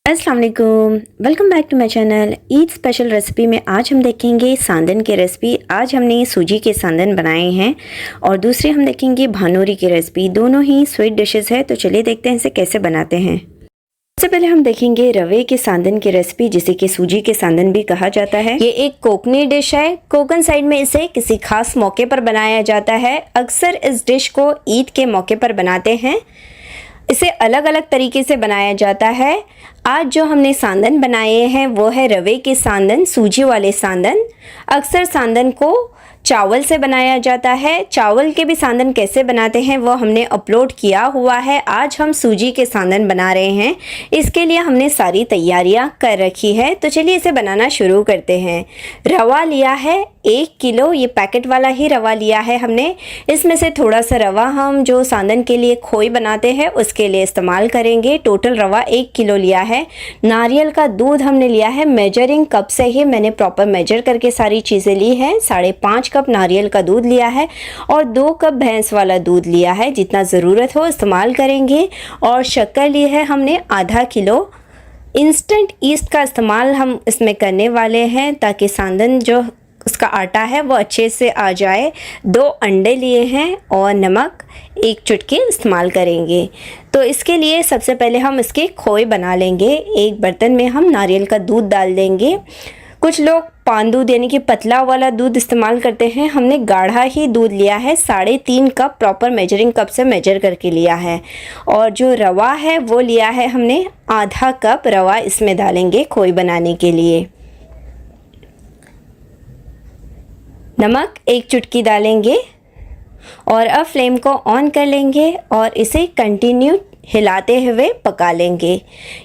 अस्सलाम वालेकुम, welcome back to my channel. Eid special recipe में आज हम देखेंगे सांदन की रेसिपी। आज हमने सूजी के सांदन बनाए हैं और दूसरे हम देखेंगे भानोरी की रेसिपी। दोनों ही स्वीट डिशेस है, तो चलिए देखते हैं इसे कैसे बनाते हैं। सबसे पहले हम देखेंगे रवे के सांदन की रेसिपी, जिसे कि सूजी के सांदन भी कहा जाता है। ये एक कोकनी डिश है। कोकन साइड में इसे किसी खास मौके पर बनाया जाता है। अक्सर इस डिश को ईद के मौके पर बनाते हैं। इसे अलग अलग तरीके से बनाया जाता है। आज जो हमने सांदन बनाए हैं वो है रवे के सांदन, सूजी वाले सांदन। अक्सर सांदन को चावल से बनाया जाता है। चावल के भी सांदन कैसे बनाते हैं वो हमने अपलोड किया हुआ है। आज हम सूजी के सांदन बना रहे हैं। इसके लिए हमने सारी तैयारियां कर रखी है, तो चलिए इसे बनाना शुरू करते हैं। रवा लिया है 1 किलो, ये पैकेट वाला ही रवा लिया है हमने। इसमें से थोड़ा सा रवा हम जो सांदन के लिए खोई बनाते हैं उसके लिए इस्तेमाल करेंगे। टोटल रवा 1 किलो लिया है। नारियल का दूध हमने लिया है, मेजरिंग कप से ही मैंने प्रॉपर मेजर करके सारी चीज़ें ली हैं। 5.5 कप नारियल का दूध लिया है और 2 कप भैंस वाला दूध लिया है। जितना ज़रूरत हो इस्तेमाल करेंगे। और शक्कर ली है हमने आधा किलो। इंस्टेंट ईस्ट का इस्तेमाल हम इसमें करने वाले हैं ताकि सांदन जो उसका आटा है वो अच्छे से आ जाए। 2 अंडे लिए हैं और नमक 1 चुटकी इस्तेमाल करेंगे। तो इसके लिए सबसे पहले हम इसके खोए बना लेंगे। एक बर्तन में हम नारियल का दूध डाल देंगे। कुछ लोग पान दूध यानी कि पतला वाला दूध इस्तेमाल करते हैं। हमने गाढ़ा ही दूध लिया है, 3.5 कप प्रॉपर मेजरिंग कप से मेजर करके लिया है। और जो रवा है वो लिया है हमने आधा कप रवा, इसमें डालेंगे खोई बनाने के लिए। नमक 1 चुटकी डालेंगे और अब फ्लेम को ऑन कर लेंगे और इसे कंटिन्यू हिलाते हुए पका लेंगे।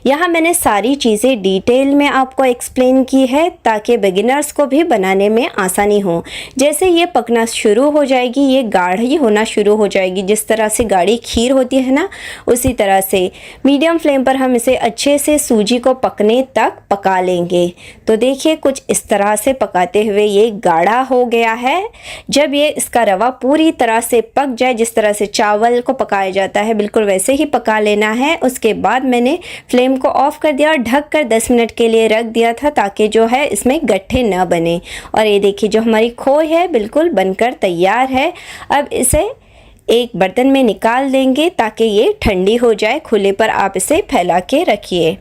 यहाँ मैंने सारी चीज़ें डिटेल में आपको एक्सप्लेन की है ताकि बिगिनर्स को भी बनाने में आसानी हो। जैसे ये पकना शुरू हो जाएगी, ये गाढ़ी होना शुरू हो जाएगी, जिस तरह से गाढ़ी खीर होती है ना, उसी तरह से मीडियम फ्लेम पर हम इसे अच्छे से सूजी को पकने तक पका लेंगे। तो देखिए कुछ इस तरह से पकाते हुए ये गाढ़ा हो गया है। जब ये इसका रवा पूरी तरह से पक जाए, जिस तरह से चावल को पकाया जाता है बिल्कुल वैसे ही पका लेना है। उसके बाद मैंने फ्लेम को ऑफ कर दिया और ढककर 10 मिनट के लिए रख दिया था ताकि जो है इसमें गट्ठे न बने। और ये देखिए जो हमारी खोई है बिल्कुल बनकर तैयार है। अब इसे एक बर्तन में निकाल देंगे ताकि ये ठंडी हो जाए। खुले पर आप इसे फैला के रखिए।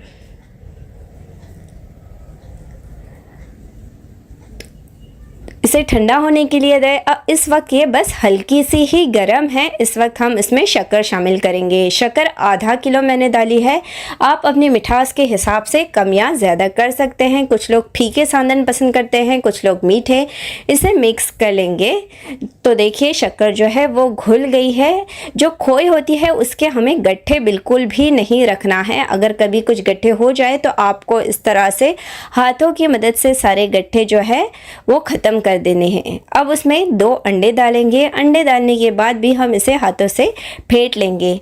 इसे ठंडा होने के लिए दें। अब इस वक्त ये बस हल्की सी ही गर्म है। इस वक्त हम इसमें शक्कर शामिल करेंगे। शक्कर आधा किलो मैंने डाली है। आप अपनी मिठास के हिसाब से कम या ज़्यादा कर सकते हैं। कुछ लोग फीके सांदन पसंद करते हैं, कुछ लोग मीठे। इसे मिक्स कर लेंगे। तो देखिए शक्कर जो है वो घुल गई है। जो खोई होती है उसके हमें गट्ठे बिल्कुल भी नहीं रखना है। अगर कभी कुछ गट्ठे हो जाए तो आपको इस तरह से हाथों की मदद से सारे गट्ठे जो है वो ख़त्म कर देने हैं। अब उसमें 2 अंडे डालेंगे। अंडे डालने के बाद भी हम इसे हाथों से फेंट लेंगे।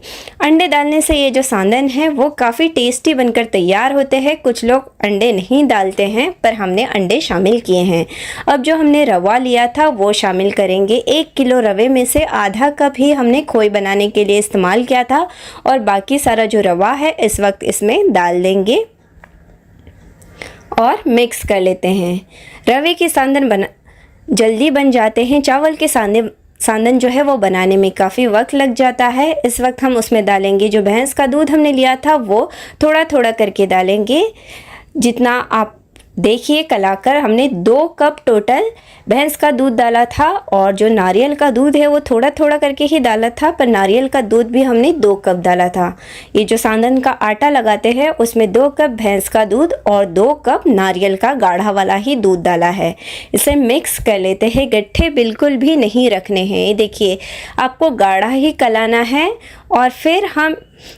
अंडे डालने से ये जो सांदन है वो काफ़ी टेस्टी बनकर तैयार होते हैं। कुछ लोग अंडे नहीं डालते हैं पर हमने अंडे शामिल किए हैं। अब जो हमने रवा लिया था वो शामिल करेंगे। 1 किलो रवे में से आधा कप ही हमने खोई बनाने के लिए इस्तेमाल किया था और बाकी सारा जो रवा है इस वक्त इसमें डाल देंगे और मिक्स कर लेते हैं। रवे के सांदन जल्दी बन जाते हैं। चावल के सांदन जो है वो बनाने में काफ़ी वक्त लग जाता है। इस वक्त हम उसमें डालेंगे जो भैंस का दूध हमने लिया था वो थोड़ा थोड़ा करके डालेंगे। जितना आप देखिए कलाकर हमने 2 कप टोटल भैंस का दूध डाला था और जो नारियल का दूध है वो थोड़ा थोड़ा करके ही डाला था, पर नारियल का दूध भी हमने 2 कप डाला था। ये जो सांदन का आटा लगाते हैं उसमें 2 कप भैंस का दूध और 2 कप नारियल का गाढ़ा वाला ही दूध डाला है। इसे मिक्स कर लेते हैं। गट्ठे बिल्कुल भी नहीं रखने हैं। ये देखिए आपको गाढ़ा ही कलाना है। और फिर हम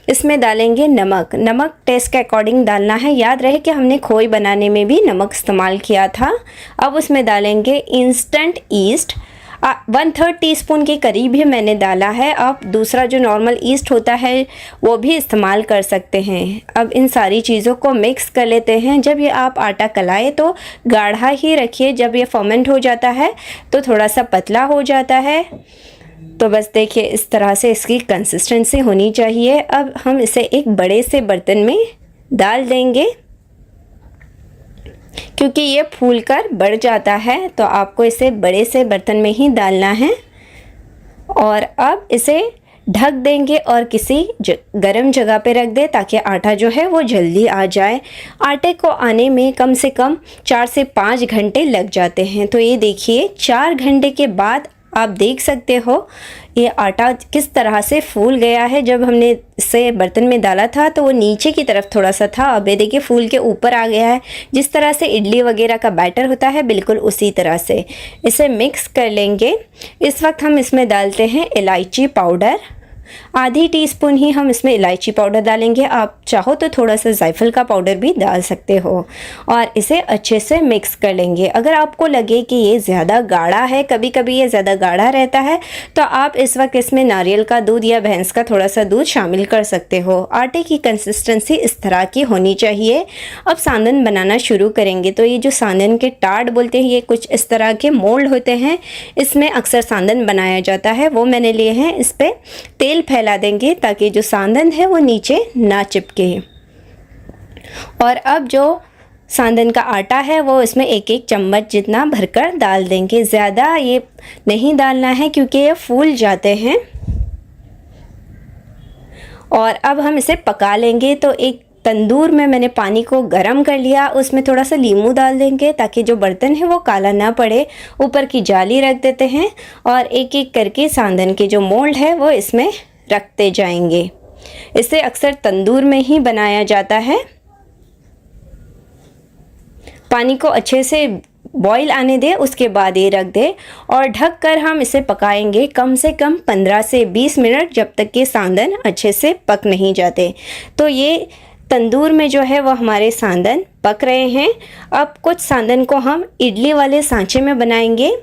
इसमें डालेंगे नमक। नमक टेस्ट के अकॉर्डिंग डालना है। याद रहे कि हमने खोई बनाने में भी नमक इस्तेमाल किया था। अब उसमें डालेंगे इंस्टेंट ईस्ट। 1/3 टीस्पून के करीब ही मैंने डाला है। आप दूसरा जो नॉर्मल ईस्ट होता है वो भी इस्तेमाल कर सकते हैं। अब इन सारी चीज़ों को मिक्स कर लेते हैं। जब ये आप आटा कलाए तो गाढ़ा ही रखिए। जब ये फर्मेंट हो जाता है तो थोड़ा सा पतला हो जाता है। तो बस देखिए इस तरह से इसकी कंसिस्टेंसी होनी चाहिए। अब हम इसे एक बड़े से बर्तन में डाल देंगे, क्योंकि ये फूलकर बढ़ जाता है तो आपको इसे बड़े से बर्तन में ही डालना है। और अब इसे ढक देंगे और किसी गरम जगह पे रख दें ताकि आटा जो है वो जल्दी आ जाए। आटे को आने में कम से कम 4 से 5 घंटे लग जाते हैं। तो ये देखिए 4 घंटे के बाद आप देख सकते हो ये आटा किस तरह से फूल गया है। जब हमने इसे बर्तन में डाला था तो वो नीचे की तरफ थोड़ा सा था, अब ये देखिए फूल के ऊपर आ गया है। जिस तरह से इडली वगैरह का बैटर होता है बिल्कुल उसी तरह से इसे मिक्स कर लेंगे। इस वक्त हम इसमें डालते हैं इलायची पाउडर, आधी टीस्पून ही हम इसमें इलायची पाउडर डालेंगे। आप चाहो तो थोड़ा सा जायफल का पाउडर भी डाल सकते हो और इसे अच्छे से मिक्स कर लेंगे। अगर आपको लगे कि ये ज़्यादा गाढ़ा है, कभी कभी ये ज़्यादा गाढ़ा रहता है, तो आप इस वक्त इसमें नारियल का दूध या भैंस का थोड़ा सा दूध शामिल कर सकते हो। आटे की कंसिस्टेंसी इस तरह की होनी चाहिए। अब सांदन बनाना शुरू करेंगे। तो ये जो सांदन के टाट बोलते हैं, ये कुछ इस तरह के मोल्ड होते हैं, इसमें अक्सर सांदन बनाया जाता है, वो मैंने लिए हैं। इस पर तेल फैला देंगे ताकि जो सांदन है वो नीचे ना चिपके। और अब जो सांदन का आटा है वो इसमें 1-1 चम्मच जितना भरकर डाल देंगे। ज़्यादा ये नहीं डालना है क्योंकि ये फूल जाते हैं। और अब हम इसे पका लेंगे। तो एक तंदूर में मैंने पानी को गरम कर लिया, उसमें थोड़ा सा नींबू डाल देंगे ताकि जो बर्तन है वो काला ना पड़े। ऊपर की जाली रख देते हैं और एक एक करके सांदन के जो मोल्ड है वो इसमें रखते जाएंगे। इसे अक्सर तंदूर में ही बनाया जाता है। पानी को अच्छे से बॉईल आने दें, उसके बाद ये रख दें और ढक कर हम इसे पकाएंगे कम से कम 15 से 20 मिनट, जब तक कि सांदन अच्छे से पक नहीं जाते। तो ये तंदूर में जो है वो हमारे सांदन पक रहे हैं। अब कुछ सांदन को हम इडली वाले सांचे में बनाएंगे,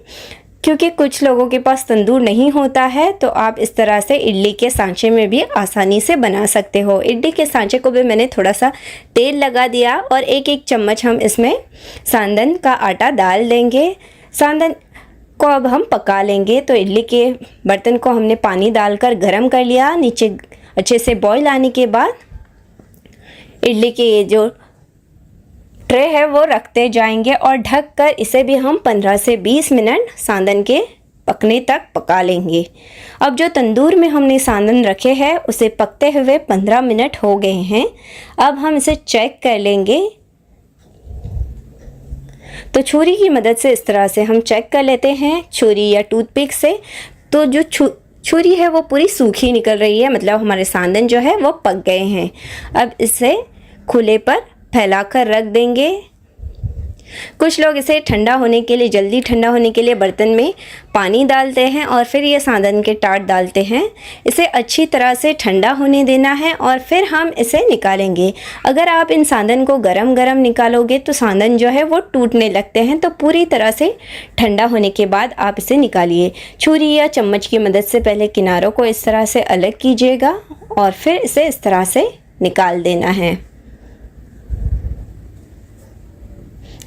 क्योंकि कुछ लोगों के पास तंदूर नहीं होता है तो आप इस तरह से इडली के सांचे में भी आसानी से बना सकते हो। इडली के सांचे को भी मैंने थोड़ा सा तेल लगा दिया और 1-1 चम्मच हम इसमें सांदन का आटा डाल देंगे। सांदन को अब हम पका लेंगे। तो इडली के बर्तन को हमने पानी डालकर गरम कर लिया। नीचे अच्छे से बॉईल आने के बाद इडली के ये जो ट्रे है वो रखते जाएंगे और ढक कर इसे भी हम 15 से 20 मिनट सांदन के पकने तक पका लेंगे। अब जो तंदूर में हमने सांदन रखे हैं उसे पकते हुए 15 मिनट हो गए हैं। अब हम इसे चेक कर लेंगे। तो छुरी की मदद से इस तरह से हम चेक कर लेते हैं, छुरी या टूथपिक से। तो जो छुरी है वो पूरी सूखी निकल रही है, मतलब हमारे सांदन जो है वो पक गए हैं। अब इसे खुले पर फैलाकर रख देंगे। कुछ लोग इसे ठंडा होने के लिए, जल्दी ठंडा होने के लिए बर्तन में पानी डालते हैं और फिर ये सांदन के टाट डालते हैं। इसे अच्छी तरह से ठंडा होने देना है और फिर हम इसे निकालेंगे। अगर आप इन सांदन को गरम गरम निकालोगे तो सांदन जो है वो टूटने लगते हैं। तो पूरी तरह से ठंडा होने के बाद आप इसे निकालिए। छुरी या चम्मच की मदद से पहले किनारों को इस तरह से अलग कीजिएगा और फिर इसे इस तरह से निकाल देना है।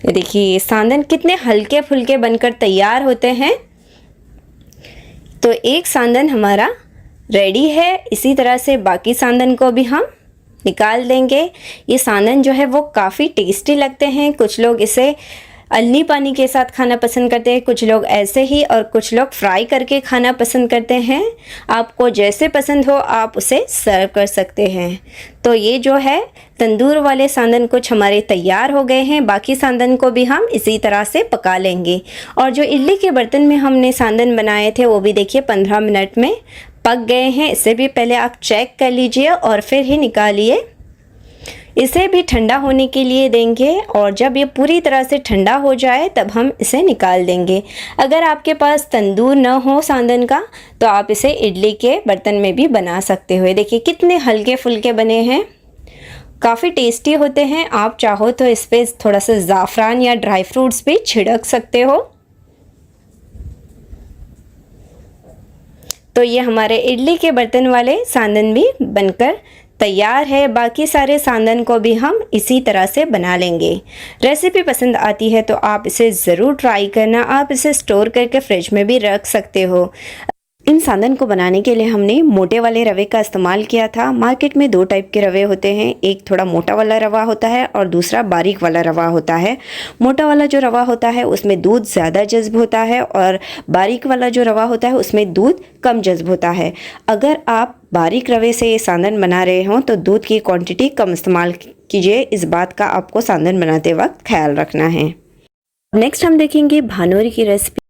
ये देखिए सांदन कितने हल्के फुल्के बनकर तैयार होते हैं। तो एक सांदन हमारा रेडी है। इसी तरह से बाकी सांदन को भी हम निकाल देंगे। ये सांदन जो है वो काफ़ी टेस्टी लगते हैं। कुछ लोग इसे अल्नी पानी के साथ खाना पसंद करते हैं, कुछ लोग ऐसे ही, और कुछ लोग फ्राई करके खाना पसंद करते हैं। आपको जैसे पसंद हो आप उसे सर्व कर सकते हैं। तो ये जो है तंदूर वाले सांदन कुछ हमारे तैयार हो गए हैं। बाकी सांदन को भी हम इसी तरह से पका लेंगे। और जो इडली के बर्तन में हमने सांदन बनाए थे वो भी देखिए 15 मिनट में पक गए हैं। इससे भी पहले आप चेक कर लीजिए और फिर ही निकालिए। इसे भी ठंडा होने के लिए देंगे और जब ये पूरी तरह से ठंडा हो जाए तब हम इसे निकाल देंगे। अगर आपके पास तंदूर न हो सांदन का तो आप इसे इडली के बर्तन में भी बना सकते हो। देखिए कितने हल्के फुल्के बने हैं, काफ़ी टेस्टी होते हैं। आप चाहो तो इस पर थोड़ा सा ज़ाफ़रान या ड्राई फ्रूट्स भी छिड़क सकते हो। तो ये हमारे इडली के बर्तन वाले सांदन भी बनकर तैयार है। बाकी सारे सांदन को भी हम इसी तरह से बना लेंगे। रेसिपी पसंद आती है तो आप इसे ज़रूर ट्राई करना। आप इसे स्टोर करके फ्रिज में भी रख सकते हो। इन सांदन को बनाने के लिए हमने मोटे वाले रवे का इस्तेमाल किया था। मार्केट में 2 टाइप के रवे होते हैं, एक थोड़ा मोटा वाला रवा होता है और दूसरा बारीक वाला रवा होता है। मोटा वाला जो रवा होता है उसमें दूध ज़्यादा जज्ब होता है और बारीक वाला जो रवा होता है उसमें दूध कम जज्ब होता है। अगर आप बारीक रवे से सांदन बना रहे हों तो दूध की क्वांटिटी कम इस्तेमाल कीजिए, इस बात का आपको सांदन बनाते वक्त ख्याल रखना है। नेक्स्ट हम देखेंगे भानोरी की रेसिपी।